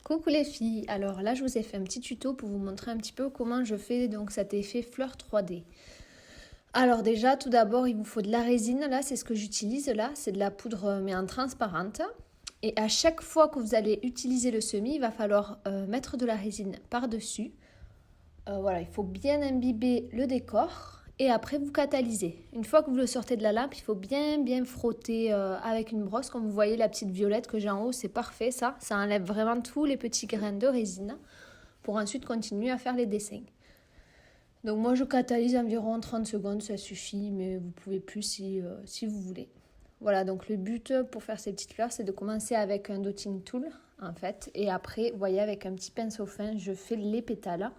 Coucou les filles, alors là je vous ai fait un petit tuto pour vous montrer un petit peu comment je fais donc cet effet fleur 3D. Alors déjà tout d'abord il vous faut de la résine, là c'est ce que j'utilise là, c'est de la poudre mais en transparente. Et à chaque fois que vous allez utiliser le semis, il va falloir mettre de la résine par-dessus. Voilà, il faut bien imbiber le décor et après vous catalysez. Une fois que vous le sortez de la lampe, il faut bien frotter avec une brosse. Comme vous voyez la petite violette que j'ai en haut, c'est parfait ça. Ça enlève vraiment tous les petits grains de résine pour ensuite continuer à faire les dessins. Donc moi je catalyse environ 30 secondes, ça suffit, mais vous pouvez plus si vous voulez. Voilà, donc le but pour faire ces petites fleurs, c'est de commencer avec un dotting tool en fait. Et après, vous voyez, avec un petit pinceau fin, je fais les pétales.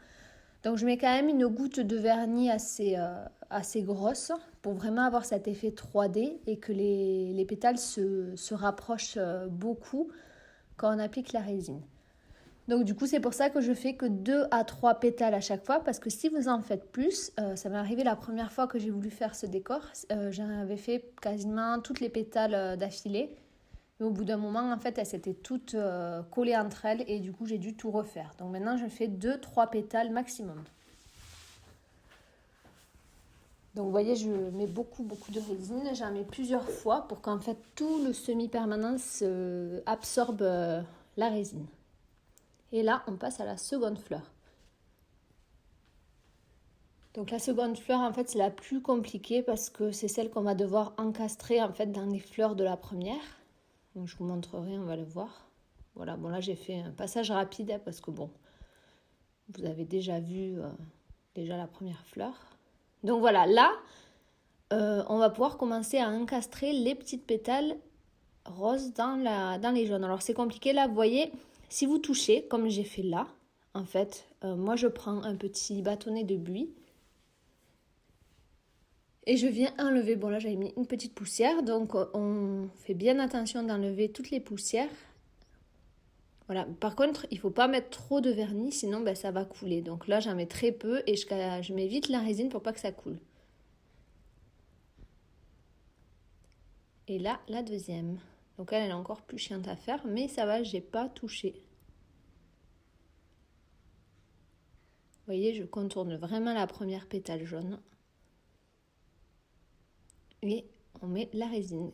Donc je mets quand même une goutte de vernis assez grosse pour vraiment avoir cet effet 3D et que les pétales se rapprochent beaucoup quand on applique la résine. Donc du coup c'est pour ça que je fais que 2 à 3 pétales à chaque fois, parce que si vous en faites plus, ça m'est arrivé la première fois que j'ai voulu faire ce décor, j'en avais fait quasiment toutes les pétales d'affilée. Mais au bout d'un moment, en fait, elles s'étaient toutes collées entre elles et du coup, j'ai dû tout refaire. Donc maintenant, je fais 2-3 pétales maximum. Donc vous voyez, je mets beaucoup de résine. J'en mets plusieurs fois pour qu'en fait, tout le semi-permanent absorbe la résine. Et là, on passe à la seconde fleur. Donc la seconde fleur, en fait, c'est la plus compliquée parce que c'est celle qu'on va devoir encastrer en fait dans les fleurs de la première. Donc je vous montrerai, on va le voir. Voilà, bon là j'ai fait un passage rapide parce que bon, vous avez déjà vu déjà la première fleur. Donc voilà, là, on va pouvoir commencer à encastrer les petites pétales roses dans les jaunes. Alors c'est compliqué là, vous voyez, si vous touchez, comme j'ai fait là, en fait, moi je prends un petit bâtonnet de buis et je viens enlever, bon là j'avais mis une petite poussière, donc on fait bien attention d'enlever toutes les poussières. Voilà. Par contre, il ne faut pas mettre trop de vernis, sinon ça va couler. Donc là, j'en mets très peu et je mets vite la résine pour pas que ça coule. Et là, la deuxième. Donc elle est encore plus chiante à faire, mais ça va, j'ai pas touché. Vous voyez, je contourne vraiment la première pétale jaune. Et on met la résine.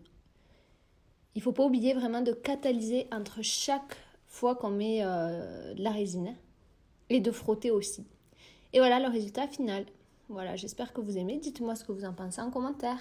Il ne faut pas oublier vraiment de catalyser entre chaque fois qu'on met de la résine et de frotter aussi. Et voilà le résultat final. Voilà, j'espère que vous aimez. Dites-moi ce que vous en pensez en commentaire.